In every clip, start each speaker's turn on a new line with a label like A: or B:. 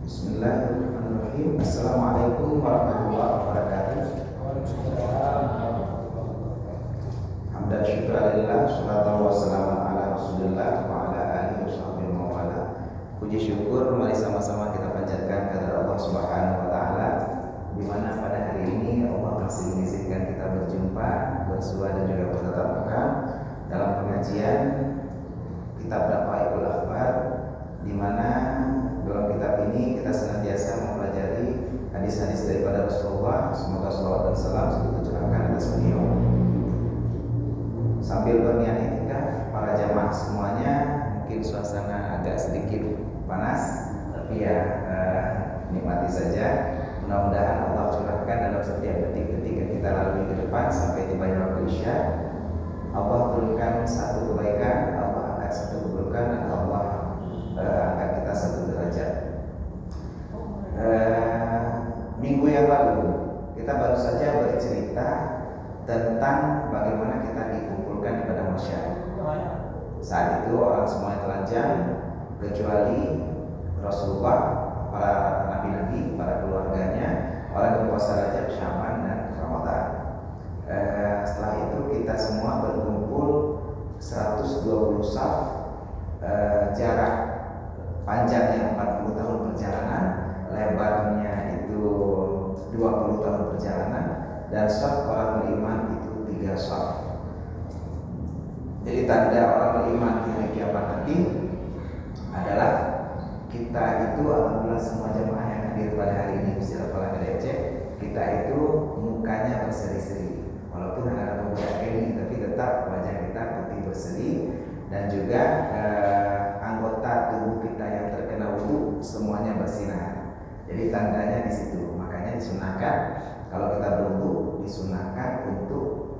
A: Bismillahirrahmanirrahim. Assalamualaikum warahmatullahi wabarakatuh. Hamdan syukurillah, salatu wassalamu ala rasulillah wa ala alihi washabbihi wa wala. Puji syukur mari sama-sama kita panjatkan kepada Allah Subhanahu wa taala, di mana pada hari ini Allah masih mengizinkan kita berjumpa, bersua dan juga bertatap muka dalam pengajian kitab Daqaiqul Akhbar, di mana dalam kitab ini kita senantiasa mempelajari hadis-hadis daripada Rasulullah, semoga salawat dan salam selalu tercurahkan atas beliau. Sambil berniat iktikaf, para jamaah semuanya, mungkin suasana agak sedikit panas, tapi ya nikmati saja. Mudah-mudahan Allah curahkan dalam setiap detik-detik yang kita lalui ke depan sampai tiba waktu Isya. Allah turunkan satu kebaikan, Allah angkat satu keburukan, dan Allah angkat kita satu derajat. Minggu yang lalu kita baru saja bercerita tentang bagaimana kita dikumpulkan di padang mahsyar. Saat itu orang semuanya telanjang kecuali Rasulullah, para nabi-nabi, para keluarganya, orang yang puasa Rajab, Sya'ban dan Ramadan. Setelah itu kita semua berkumpul 120 saf, jarak panjangnya 40 tahun perjalanan, lebarnya itu 20 tahun perjalanan, dan saf orang beriman itu 3 saf. Jadi tanda orang beriman di hari kiamat nanti adalah kita itu, alhamdulillah semua jemaah yang hadir pada hari ini Bismillah Falah Aceh, kita itu mukanya berseri-seri, walaupun ada pemuda ini, tapi tetap wajah kita putih berseri, dan juga anggota tubuh kita yang terkena wudu semuanya bersinar. Jadi tandanya di situ. Makanya disunahkan kalau kita berwudu, disunahkan untuk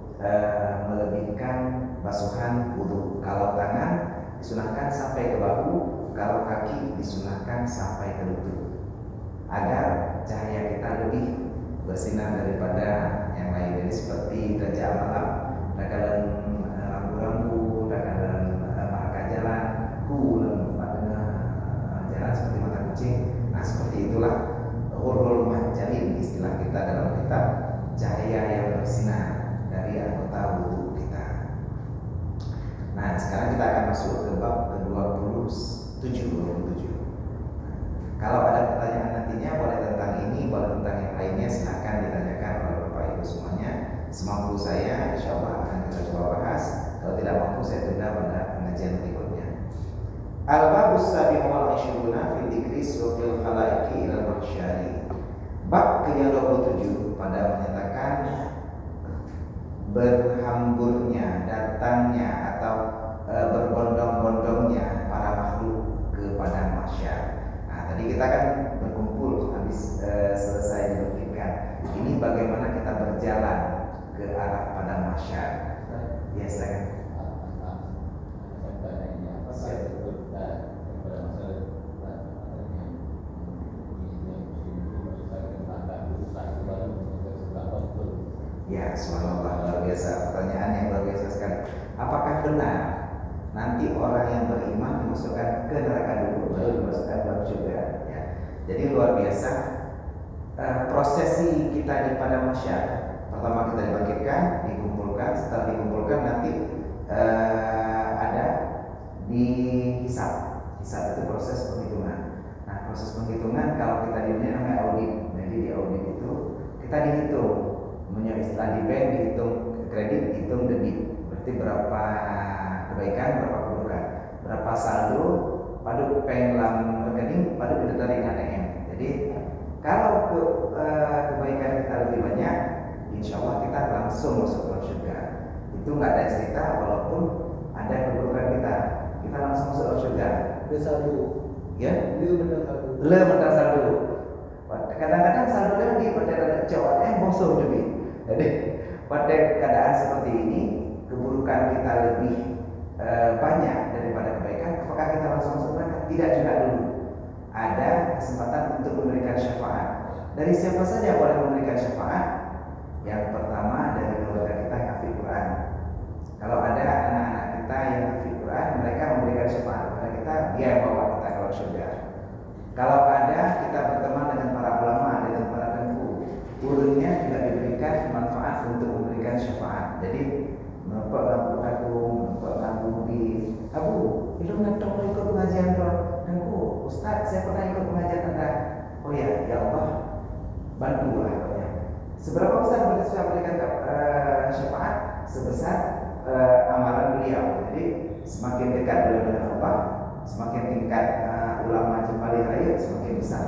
A: melebihkan basuhan wudu. Kalau tangan disunahkan sampai ke bahu, kalau kaki disunahkan sampai ke lutut, agar cahaya kita lebih bersinar daripada yang lain. Jadi seperti gajah malam, dakalan rambu-rambu, dakalan marka jalan, kulem pada jalan seperti mata kucing. Nah seperti itulah ghurrul mahjalin, istilah kita dalam kitab, cahaya yang bersinar dari anggota wudu kita. Nah sekarang kita akan masuk ke bab ke-27. Kalau ada pertanyaan nantinya boleh tentang ini, boleh tentang yang lainnya, silahkan ditanyakan oleh Bapak Ibu semuanya. Semampu saya, insya Allah akan kita coba bahas. Kalau tidak mampu, saya tunda pada pengajian berikutnya. Al-babus sabi'u wal 'ishruna fi dzikri suqil khalaiqi ilal mahsyari. Bab ke-27 pada menyatakan berhamburnya, datangnya atau berbondong-bondongnya para makhluk ke padang mahsyar. Nah, tadi kita kan berkumpul habis selesai dibuktikan. Ini bagaimana kita berjalan ke arah padang mahsyar. Biasa kan? Ya, subhanallah, luar biasa. Pertanyaan yang luar biasa sekali. Apakah benar nanti orang yang beriman dimasukkan ke neraka dulu, baru dimasukkan ke surga? biasa. Prosesi kita di padang mahsyar, pertama kita dibangkitkan, dikumpulkan, setelah dikumpulkan nanti ada dihisab. Hisab itu proses penghitungan. Nah, proses penghitungan kalau kita di dunia namanya audit. Jadi di audit itu kita dihitung, istilah di bank dihitung kredit, dihitung debit. Berarti berapa kebaikan, berapa keburukan, berapa saldo, paduk penglam rekening, paduk kita tarik ATM. Jadi kalau kebaikan kita lebih banyak, insya Allah kita langsung masuk ke surga. Itu nggak ada cerita, walaupun ada keburukan kita langsung masuk ke surga.
B: Saldo,
A: ya?
B: Lu menang
A: saldo. Kadang-kadang saldo lagi pada cowoknya yang bosong lebih. Jadi pada keadaan seperti ini, keburukan kita lebih banyak daripada kebaikan. Apakah kita langsung masuk neraka? Tidak juga dulu. Ada kesempatan untuk memberikan syafaat. Dari siapa saja boleh memberikan syafaat? Yang pertama dari keluarga kita yang hafid Quran. Kalau ada anak-anak kita yang hafid Quran, mereka memberikan syafaat kepada kita, dia yang bawa kita ke surga. Kalau ada kita berteman dengan para ulama, dengan para tengku, ulunnya juga diberikan manfaat untuk memberikan syafaat. Jadi Bapak Abu di Abu, itu ngetong ikut pengajian tengku, Ustaz, saya pernah ikut pengajian Anda. Oh ya, ya Allah, bantulah ya. Seberapa besar boleh saya berikan syafaat? Sebesar amalan beliau. Jadi semakin dekat beliau dengan Allah, semakin tingkat ulama Jepali Raya, semakin besar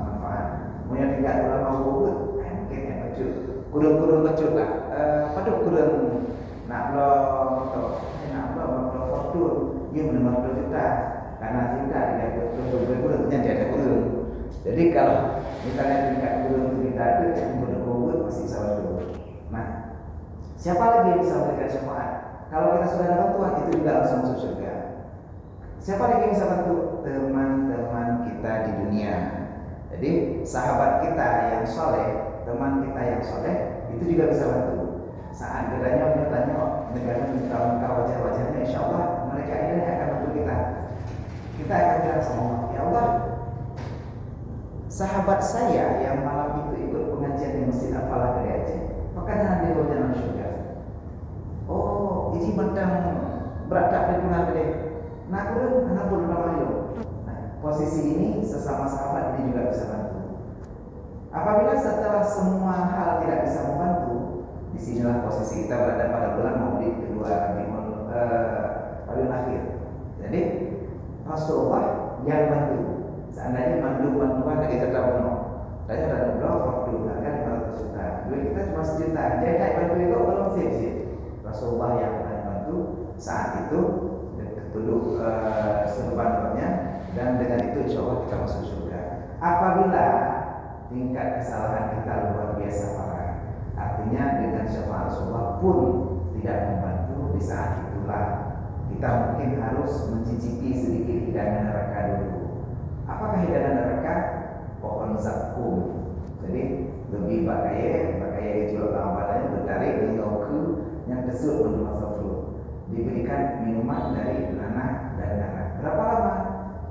A: manfaat. Punya tingkat ulama Ubud, mungkin yang kecil, kurung kecil lah. Padahal kurang nak lo fortun, dia benar kita karena cinta dia kurang dia ada kurang. Jadi kalau misalnya tingkat kurang kita itu yang berkurang masih sama dulu. Nah, siapa lagi yang bisa memberikan syafaat? Kalau kita sudah dapat Tuhan, itu juga langsung masuk surga. Siapa lagi yang bisa bantu? Teman-teman kita di dunia. Jadi sahabat kita yang soleh, teman kita yang soleh, itu juga bisa bantu. Saat gedanya bertanya, negara minta wajah-wajahnya, insya Allah mereka ini akan bantu kita. Kita akan bilang sama Allah, ya Allah, sahabat saya yang malam itu ikut pengajian di Masjid Al-Falah dari Aceh, maka jangan dia jalan surga. Oh, ini bentang berat di punah gede. Nah, anak pun nama posisi ini sesama sahabat ini juga bisa bantu. Apabila setelah semua hal tidak bisa membantu, disinilah posisi kita berada pada bulan Maulid kedua Rabiul Akhir. Jadi Rasulullah yang bantu. Seandainya bantuan dari serta penuh, tanya ada blog waktu akan 500 juta. Duit kita cuma 1 juta. Jadi kayak bantu itu belum sih. Rasulullah yang bantu saat itu duduk serupannya, dan dengan itu insya Allah kita masuk surga. Apabila tingkat kesalahan kita luar biasa parah, artinya dengan syafaat Rasulullah pun tidak membantu, di saat itulah kita mungkin harus mencicipi sedikit hidangan neraka dulu. Apakah hidangan neraka? Pohon zakum. Jadi lebih bakaya dijual bahannya bertarik dengan ke yang kesut untuk masuk flu. Diberikan minuman dari nanah dan darah. Berapa lama?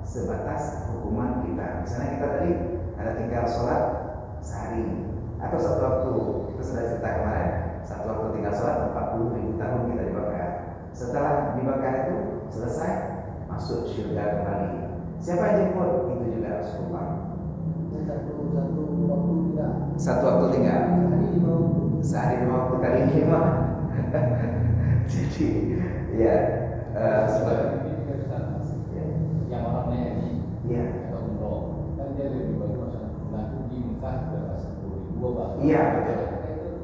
A: Sebatas hukuman kita. Misalnya kita tadi ada tinggal sholat sehari atau satu waktu, kita sudah cerita kemarin, satu waktu tinggal sholat 40.000 tahun kita dibakar. Setelah dibakar itu selesai, masuk surga kembali. Siapa yang jemput? Itu juga Rasulullah. Satu waktu tinggal. Sehari 5 waktu kali 5. Jadi ya seperti
C: yang orangnya ini
A: ya
C: atau umroh kan dia lebih bagus masalah di Mekah berapa 10.000 bahkan
A: iya
C: itu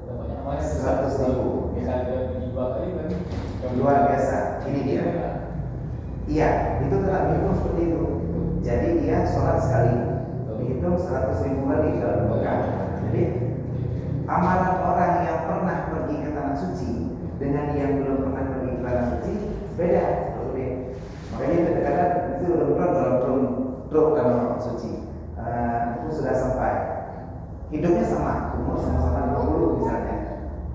C: banyak namanya
A: 100.000
C: misalnya di dua kali kan
A: luar biasa. Ini dia iya itu tetap dihitung seperti itu. Jadi dia sholat sekali dihitung 100.000 kali kalau di Mekah. Jadi amalan orang yang pernah pergi ke tanah suci dengan yang belum pernah pergi ke tanah suci beda. Makanya kadang-kadang itu belum tanah suci. Itu sudah sampai hidupnya sama, umur sama-sama 20 misalnya.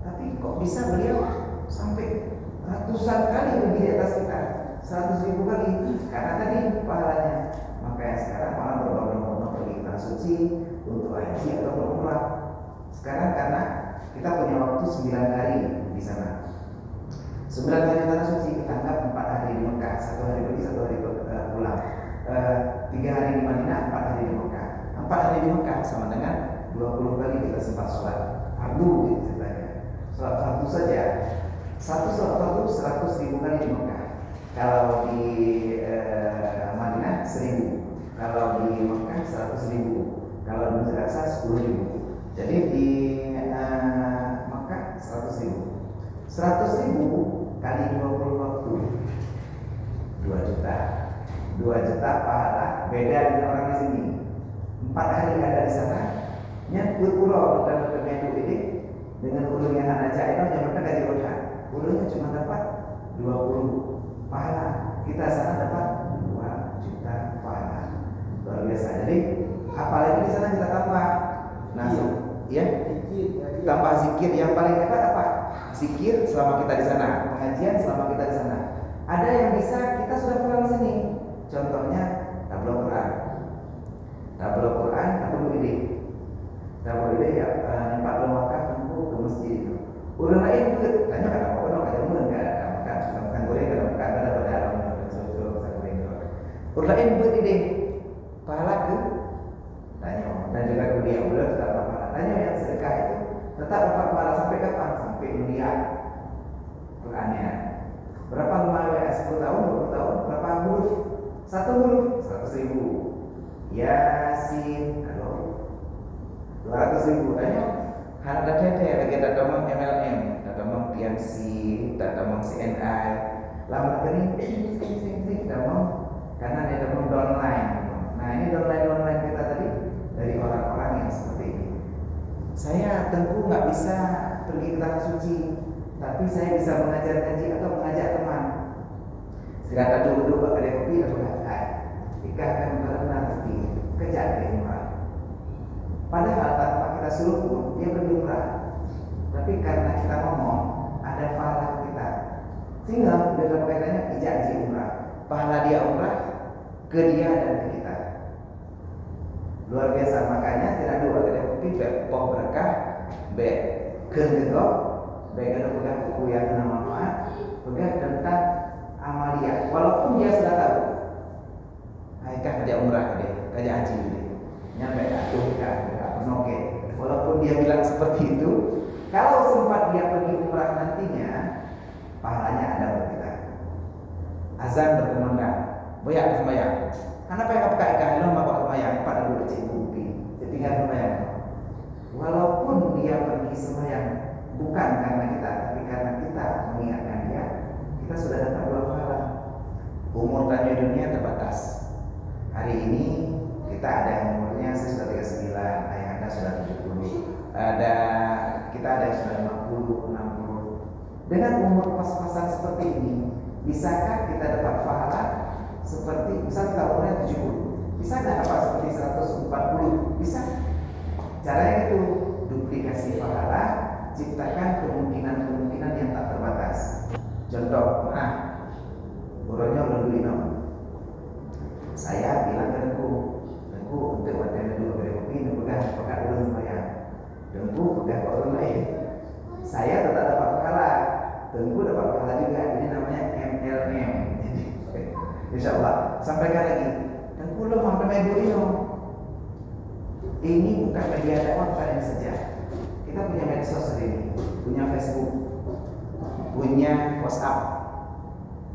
A: Tapi kok bisa beliau sampai ratusan kali lebih di atas kita, 100.000 kali? Karena tadi pahalanya. Makanya sekarang malah berbondong-bondong pergi ke tanah suci suci, untuk haji atau umrah. Sekarang karena kita punya waktu 9 hari di sana. 9 hari tanah suci kita anggap 4 hari di Mekah, 1 hari pergi, 1 hari pulang. 3 hari di Madinah, 4 hari di Mekah. 4 hari di Mekah sama dengan 20 kali kita sempat sholat fardu gitu ceritanya. Sholat fardu saja. Satu sholat fardu 100.000 kali di Mekah. Kalau di Madinah 1.000. Kalau di Mekah 100.000. Kalau di Masjid Aqsa 10.000. Jadi di Mekah 100.000. 100.000 kali 20 waktu 2 juta. 2 juta pahala. Beda dengan orang di sini. 4 hari ada di sana. Nyat pulau dan berkemedu ini dengan ulun yang aja itu yang mereka gaji roda. Ulunnya cuma dapat 20 pahala. Kita sana dapat 2 juta pahala. Luar biasa. Jadi apalagi di sana kita tambah. Nah, ya, tambah zikir yang paling hebat apa? Zikir selama kita di sana, pengajian selama kita di sana. Ada yang bisa kita sudah pulang ke sini. Contohnya tablo Quran. Tablo Quran, tablo ide. Tablo ide ya nempat wakaf tempuh ke masjid itu. Orang lain pun tanya kenapa orang ada mun enggak ada makan goreng ada makan ada pada alam suruh makan goreng. Orang lain pun ide. Pahala ke tanya dan juga kuliah udah tetap pahala. Tanya yang sedekah itu tetap dapat pahala sampai kapan? Sampai mulia. Qurannya. Berapa lembar 10 tahun, 20 tahun, berapa huruf? 1 huruf 100.000. Yasin, kalau 200.000 tanya. Hal ada lagi ada domang MLM, ada domang PNC, ada domang CNI. Lama kering, domang karena ada domang downline. Nah ini downline kita tadi dari orang-orang yang seperti ini. Saya tentu nggak bisa pergi ke tanah suci, tapi saya bisa mengajar ngaji atau mengajak teman. Segala dulu kedai kopi atau nggak, jika akan benar-benar pergi kerja dari murah. Padahal tanpa kita suruh pun dia lebih murah. Tapi karena kita ngomong ada pahala kita, sehingga dalam kaitannya ijazah umrah, pahala dia umrah ke dia dan ke kita. Luar biasa, makanya tidak dua kedai kopi poh berkah, kedegok, kedai pegang buku yang bermanfaat, pegang tentang amalia. Walaupun dia sudah tahu, aikah kerja umrah kerja haji nyampe oke. Walaupun dia bilang seperti itu, kalau sempat dia pergi umrah nantinya, pahalanya ada buat kita. Azan berkumandang, boyak sembahyang. Kenapa yang pakai kain mau sembahyang pada dulu cibupi, tinggal sembahyang. Walaupun dia pergi sembahyang, bukan karena kita, tapi karena kita mengingatkan dia, kita sudah dapat 2 pahala. Umur tanya dunia terbatas. Hari ini kita ada yang umurnya sudah 39, ayah anda sudah 70, kita ada yang sudah 50, 60. Dengan umur pas-pasan seperti ini, bisakah kita dapat pahala seperti misal kita umurnya 70? Bisa nggak dapat seperti 140? Bisa. Caranya itu duplikasi pahala, ciptakan kemungkinan-kemungkinan yang tak terbatas. Contoh, burunya belum dulu. Saya bilang ke Dengku untuk wadah dulu dari kopi, pegang dulu sembahyang. Dengku pegang orang lain. Saya tetap dapat pahala, Dengku dapat pahala juga. Ini namanya MLM. Jadi, insya Allah sampaikan lagi. Dengku lo mau main dulu. Ini bukan media dakwah kalian saja. Kita punya medsos ini, punya Facebook, punya WhatsApp.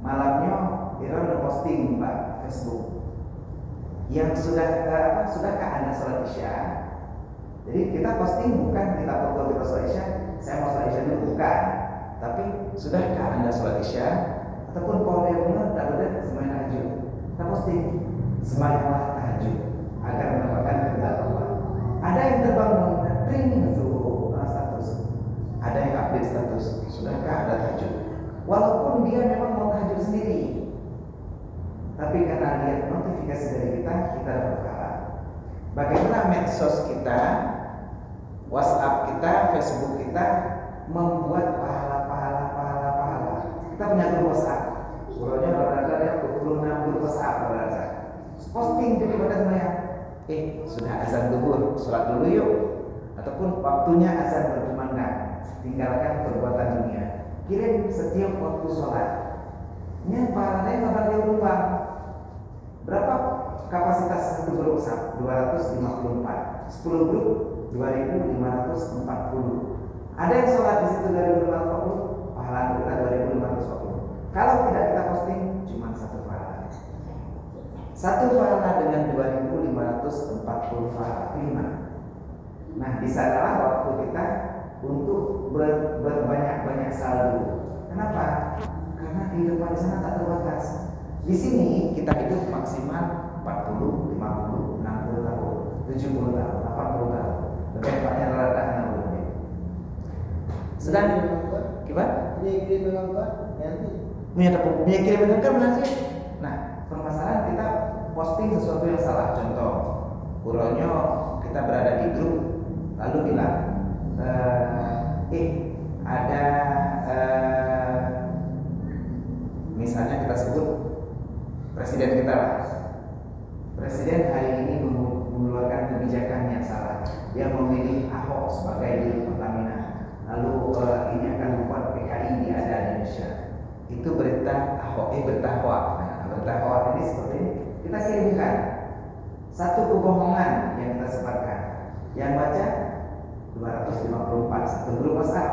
A: Malamnya kita udah posting Pak Facebook. Yang sudahkah Anda sholat Isya? Jadi kita posting bukan kita foto kita sholat Isya, saya mau sholat Isya dulu, bukan. Tapi sudahkah Anda sholat Isya? Ataupun kalau dia benar tak boleh semuanya tahajud. Kita posting semuanya tahajud agar mendapatkan keridhaan Allah. Ada yang terbangun training suruh status, ada yang update status, sudahkah Anda tahajud? Walaupun dia memang mau tahajud sendiri, tapi karena lihat notifikasi dari kita dapat pahala. Bagaimana medsos kita, WhatsApp kita, Facebook kita membuat pahala. Kita punya grup WhatsApp. Gurunya berada 26 grup WhatsApp berada. Posting jadi pada semuanya. sudah azan zuhur, sholat dulu yuk. Ataupun waktunya azan berkumandang, tinggalkan perbuatan dunia. Kirim setiap waktu sholat. Ini pahalanya kapan dia lupa? Berapa kapasitas satu grup WhatsApp? 254. 10 grup 2540. Ada yang sholat di situ 2540, pahala kita 2540. Kalau tidak kita posting, cuma satu pahala. Satu pahala dengan 2540 pahala, terima. Nah, di sanalah waktu kita untuk berbanyak-banyak saldo. Kenapa? Karena kehidupan di sana tak terbatas. Di sini kita hidup maksimal 40, 50, 60 tahun, 70 tahun, 80 tahun. Lebih banyak rata lebih. Sedang gimana?
C: Kirim mengangkat nanti.
A: Punya kirim mengangkat mana sih? Nah, permasalahan kita posting sesuatu yang salah. Contoh, uronyo kita berada di grup lalu bilang, ada misalnya kita sebut presiden kita lah. Presiden hari ini mengeluarkan kebijakan yang salah. Dia memilih Ahok sebagai dirut Pertamina. Lalu ini akan membuat PKI ada di Indonesia. Itu berita Ahok, berita hoak. Nah, berita hoak ini seperti ini. Kita kirimkan satu kebohongan yang kita sebarkan. Yang baca 254, satu grup WhatsApp.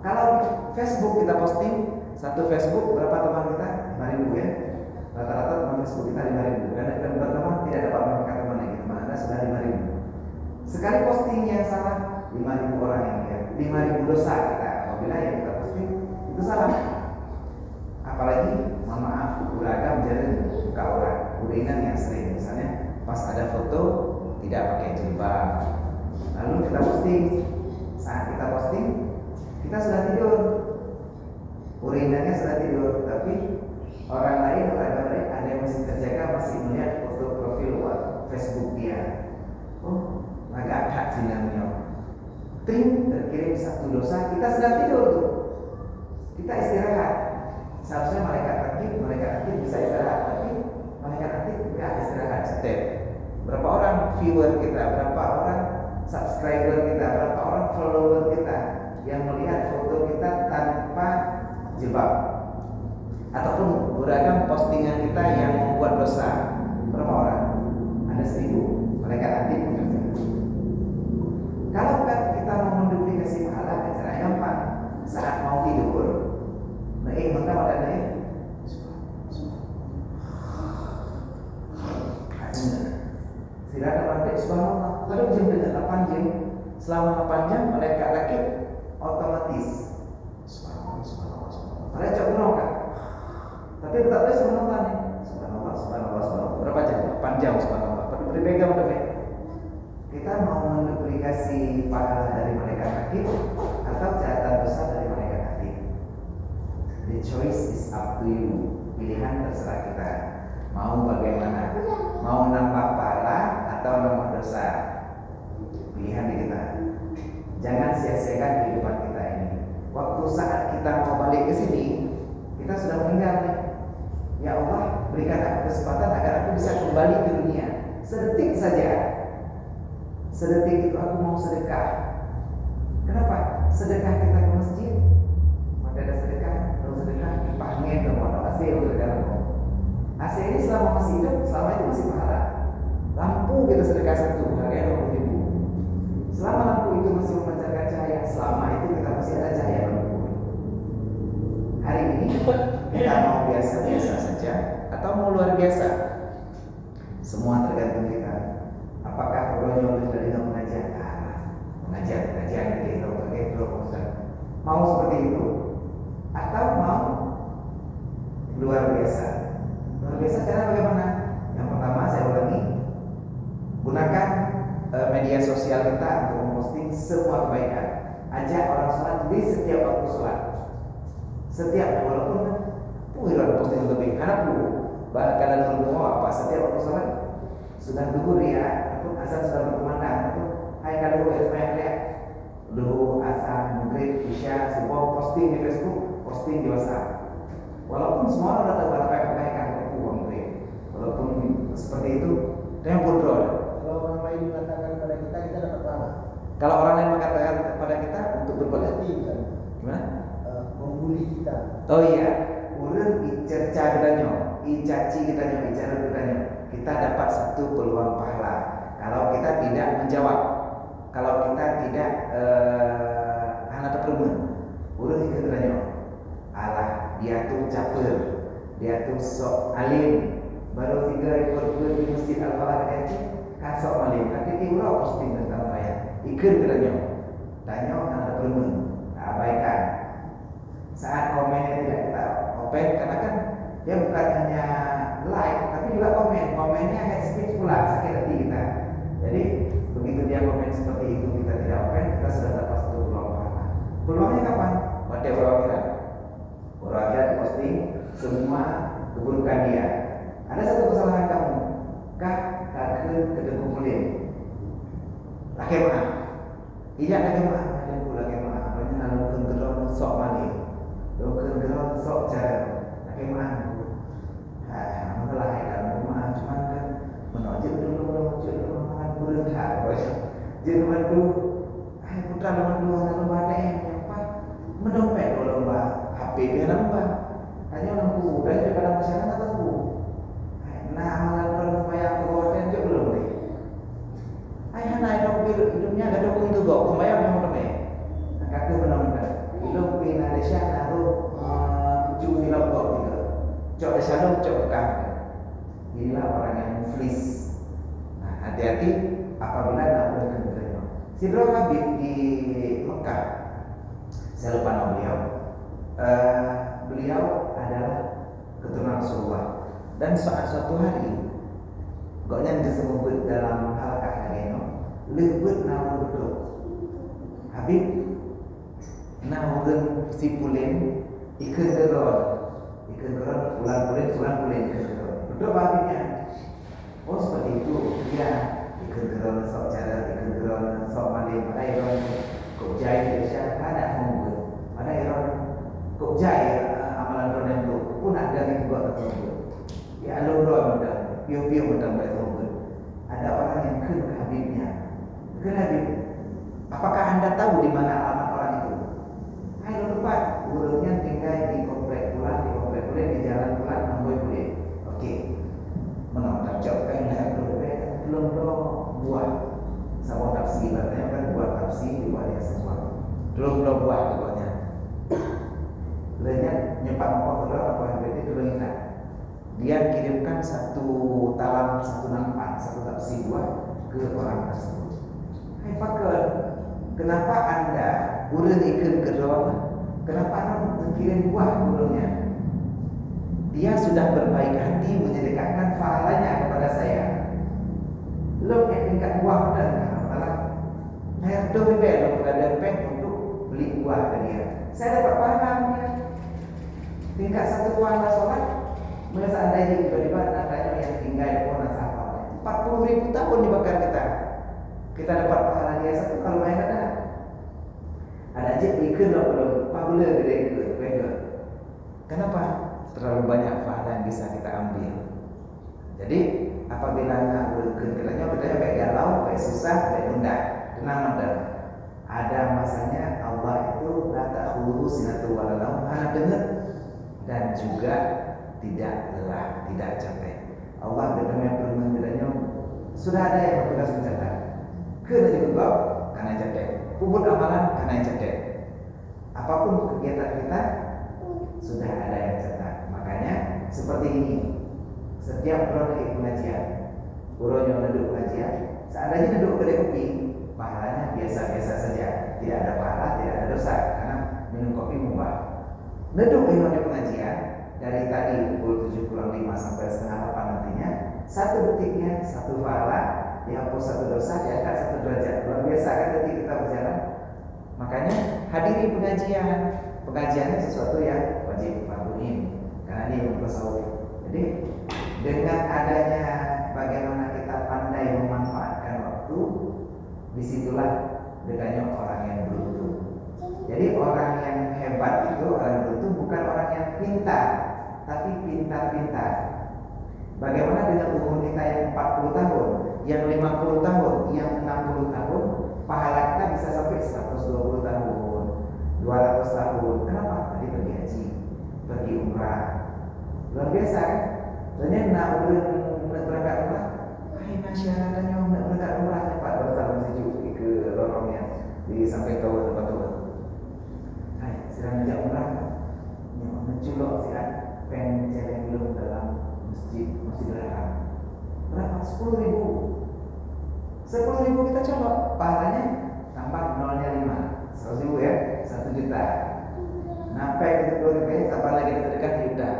A: Kalau di Facebook kita posting, satu Facebook berapa teman kita? 5.000 ya. Rata-rata teman Facebook kita 5.000. Dan teman-teman tidak dapat mengangkat teman lagi. Teman Anda sudah 5.000. Sekali posting yang salah, 5.000 orang yang lihat, 5.000 dosa kita. Apabila yang kita posting itu salah. Apalagi, mohon maaf, beragam jadi buka orang. Urinan yang sering, misalnya pas ada foto tidak pakai jilbab. Lalu kita posting. Saat kita posting, kita sudah tidur. Urinannya sudah tidur, tapi orang lain ada yang masih terjaga, masih melihat foto profil Facebook dia. Oh, agak hak sinamnya. Terkirim satu dosa, kita sudah tidur tuh. Kita istirahat. Seharusnya malaikat aktif bisa istirahat, tapi malaikat aktif nggak istirahat. Cetek. Berapa orang viewer kita, berapa orang subscriber kita, berapa orang follower kita yang melihat foto kita tanpa jilbab, ataupun beragam postingan kita yang membuat dosa. Berapa orang? Ada 1.000. Malaikat aktif bekerja. Kalau kita mau menduplikasi pahala, cara gampang. Saat mau tidur, maka pada naik. Silakan praktek subhanallah. Kalau jam 8 jam, selama 8 jam malaikat laki otomatis. Subhanallah. Ada cakap kan? Tapi tak boleh subhanallah nih. Subhanallah. Berapa jam? 8 jam subhanallah. Berpegang. Kita mau menduplikasi pahala dari malaikat aktif atau catatan dosa dari malaikat aktif. The choice is up to you. Pilihan terserah kita. Mau bagaimana? Mau nambah pahala atau nambah dosa? Pilihan di kita. Jangan sia-siakan kehidupan kita ini. Waktu saat kita mau balik ke sini, kita sudah meninggal nih. Ya Allah, berikan aku kesempatan agar aku bisa kembali ke dunia. Sedetik saja. Sedetik itu aku mau sedekah. Kenapa? Sedekah kita ke masjid, maka ada sedekah, lalu sedekah dipahami dong, AC sedekah. AC ini selama masih hidup, selama itu masih pahala. Lampu kita sedekah satu, harganya 20.000. Selama lampu itu masih memancarkan cahaya, selama itu kita masih ada cahaya lampu. Hari ini kita mau biasa-biasa saja atau mau luar biasa? Semua tergantung kita. Apakah orang yang dari mengajar? Mengajar kita pakai proposal. Mau seperti itu atau mau luar biasa? Luar biasa cara bagaimana? Yang pertama saya ulangi, gunakan media sosial kita untuk memposting semua kebaikan. Ajak orang sholat di setiap waktu sholat. Setiap walaupun wiran posting lebih karena dulu bahkan dulu mau apa setiap waktu sholat sudah dulu ya atau azan sudah berkumandang atau hai kalau supaya lihat dulu azan maghrib isya semua posting di Facebook, posting di WhatsApp. Walaupun semua orang tahu apa yang kebaikan itu maghrib, walaupun seperti itu, dia bodoh.
C: Kalau
A: Kalau orang lain mengatakan kepada kita untuk berbuat
C: Berarti kan
A: gimana?
C: membuli kita.
A: Oh iya, urang icerca gedanyo, icaci gedanyo, icara gedanyo. Kita dapat satu peluang pahala. Kalau kita tidak menjawab, kalau kita tidak anak permen, urang ikut gedanyo. Alah, dia tuh caper, dia tuh sok alim. Baru 3 ekor kuda di masjid Al-Falah itu kasok alim. Tapi di urang pasti tentang raya. Ikut gedanyo. Tanya anak permen, abaikan. Saat komennya tidak kita open, karena kan dia bukan hanya like tapi juga komennya hate speech pula, sakit hati kita. Jadi begitu dia komen seperti itu kita tidak open, kita sudah dapat satu peluang pahala. Peluangnya kapan? Pada orang akhirat posting semua keburukan dia. Ada satu kesalahan kamu, kah kakek kedengku kulit, laki maaf, tidak laki maaf, laki maaf, banyak nalung kedong sok mali. Dokter sok cara, lagi mana? Malah dalam rumah cuman kan menojik dulu makan kurang hal, jadi mandu, putra mandu anak lomba apa? Mendompet lomba HP dia nambah, hanya nunggu dan daripada masyarakat tahu. Nah amalan supaya keluarga juga belum deh. Ayah naik hidupnya ada dukung itu kok, kembali yang mau kakak benar-benar hidup di Indonesia naruh tujuh lombok gitu. Cok shalom cok kan. Inilah orang yang muflis. Nah, hati-hati apabila nak berkendaraan. Sidro Habib di Mekah, saya lupa nama beliau. Beliau adalah keturunan Rasulullah. Dan suatu hari, gaknya disebut dalam halakah ini, lebut nama betul. Habib namun si pulen ikan geron pulang pulen betul baginya. Oh seperti itu ya, ikan geron sok cara ikan geron sok malim ada iron kok jai Indonesia ada mungkin ada iron kok jai amalan roda itu pun ada di buat tersebut ya alur mudah piu mudah betul ada orang yang ke Habibnya ke Habib, apakah anda tahu di mana alamat orang itu? Ayo lupa, urutnya tinggal di komplek pulang di jalan pulang Namboy Pulit. Oke, menonton jauh kan belum buat sama tafsir, katanya kan buat tafsir di bawah dia semua. Belum buat pokoknya. Lainnya nyepak apa yang berarti belum ingat. Dia kirimkan satu talam, satu nampak, satu tafsir buat ke orang tersebut. Hai pakar, kenapa anda urut ikan geron? Kenapa anda mengirim buah urutnya? Dia sudah berbaik hati menyedekahkan pahalanya kepada saya. Lo yang tingkat buah dan malah saya dompet untuk beli buah ke dia. Saya dapat pahalanya. Tingkat satu pahala sholat, mulai seandainya tiba-tiba adanya yang tinggal di pohon asal 40.000 tahun dibakar kita dapat pahala dia satu kalau main ada aja ikan lah belum pabula gede ke. Kenapa? Terlalu banyak pahala yang bisa kita ambil. Jadi apabila nak berkendaranya baik galau, baik susah, baik rendah, tenang mudah. Ada masanya Allah itu la ta'khudhuhu sinatun wa la nawm, hanya dengar dan juga tidak lelah, tidak capek. Allah berfirman permennya sudah ada yang bertugas mencatat. Kena juga karena capek. Puput amalan karena capek. Apapun kegiatan kita sudah ada yang catat. Makanya seperti ini. Setiap orang di pengajian, orang yang duduk pengajian, seandainya duduk kedai kopi, pahalanya biasa-biasa saja, tidak ada pahala, tidak ada dosa, karena minum kopi mubah. Duduk di pengajian dari tadi pukul 7:05 sampai setengah 8 nantinya, satu detiknya satu pahala, dihapus satu dosa, diangkat satu derajat. Luar biasa kan ketika kita berjalan. Makanya hadiri pengajian. Pengajiannya sesuatu yang wajib farduin, karena ini yang tasawuf. Jadi dengan adanya bagaimana kita pandai memanfaatkan waktu, disitulah bedanya orang yang beruntung. Jadi orang yang hebat itu, orang beruntung bukan orang yang pintar, tapi pintar-pintar. Bagaimana dengan umur kita yang 40 tahun, yang 50 tahun, yang 60 tahun, pahala kita bisa sampai 120 tahun, 200 tahun. Kenapa? Tadi pergi haji, pergi umrah, luar biasa kan? Dan nak berangkat umrah, hai masyarakatnya nak berangkat umrahnya Pak bersalam sejuk ke lorongnya di sampai ke tempat tu. Hai, sedang ajak umrah, yang menculok sihat pen jalan belum dalam masjid Haram. Berapa? 10.000. 10.000 kita colok, pahalanya tambah nolnya 5, 100.000 ya, 1 juta. Nampak kita 10.000, tambah lagi kita sedekah juta.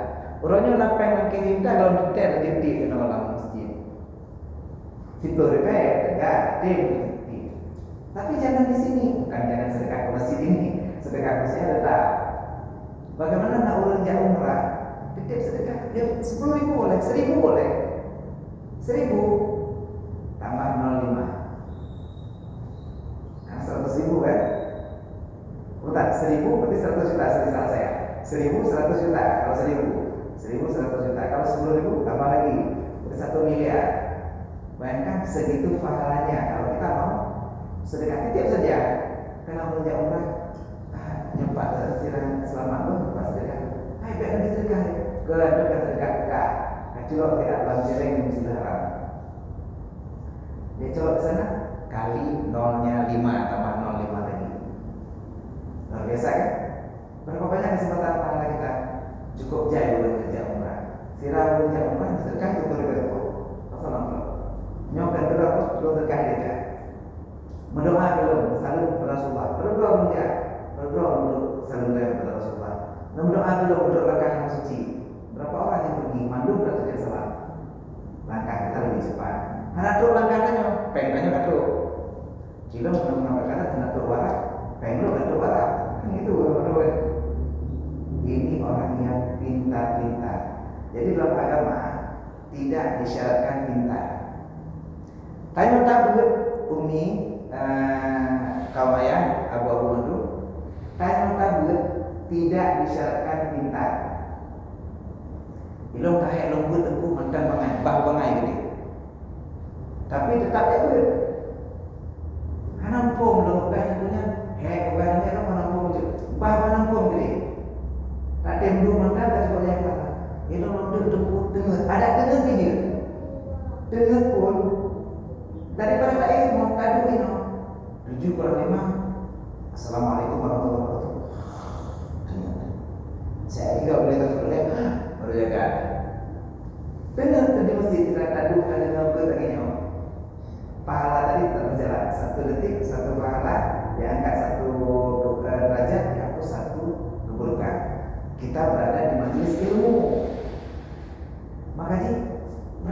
A: Orangnya nampak lagi juta kalau kita ada titik ke dalam masjid. 10.000 tegak, titik. Tapi jangan di sini, bukan jangan sedekah ke masjid ini, sedekah ke masjid ada. Bagaimana nak orang jauh umrah? Titip sedekah, dia 10.000 boleh, 1.000 boleh, 1.000 tambah 0,5 kan 100.000 kan? Bukan 1.000 berarti 100 juta salah saya. 1.000 100 juta kalau 1.000 100 juta kalau 10.000 tambah lagi berarti 1 miliar. Bayangkan segitu pahalanya kalau kita mau sedekah titip saja. Karena menjak umrah nyempat selamat pun pas sedekah. Hai biar sedekah ke dekat sedekah dekat. Kacau tidak dalam jaring yang mesti haram. Dia colok di sana kali nolnya 5 tambah 0,5 lagi. Luar biasa kan? Berapa banyak kesempatan pahala kita? Cukup jaya boleh kerja umrah. Sirah boleh kerja umrah, sedekah itu berapa? Assalamualaikum. Nyokan berapa? Belum sedekah dia. Berdoa belum? Salam kepada Rasulullah. Berdoa enggak? Berdoa untuk salam kepada Rasulullah. Berdoa belum untuk langkah yang suci. Berapa orang yang pergi mandung dan kerja salam? Langkah kita lebih cepat. Anak tu langkahnya, pengennya kat tu. Jika menang kata anak tu warak, pengen kat tu warak. Itu orang. Ini orang yang pintar-pintar. Jadi dalam agama tidak disyaratkan pintar. Tanya tabut Umi kaum ayah Abu Mundu. Tanya tabut tidak disyaratkan pintar. Ilmu kahek lembut aku mantan bangai, bah bangai gini. Tapi tetap itu hanampung dong bukan punya bukannya lo hanampung je bah hanampung gini tak tem dulu maka tak cukup yang mana itu lo dengar ada dengar dia dengar pun daripada tak ilmu tadu ini 7/5 Assalamualaikum warahmatullahi wabarakatuh. Saya juga boleh terus baru jaga benar tadi masjid tidak tadu ada nomor lagi nyawa. Pahala tadi tetap berjalan 1 detik 1 pahala diangkat 1 derajat dihapus 1 keburukan. Kita berada di majelis ilmu. Maka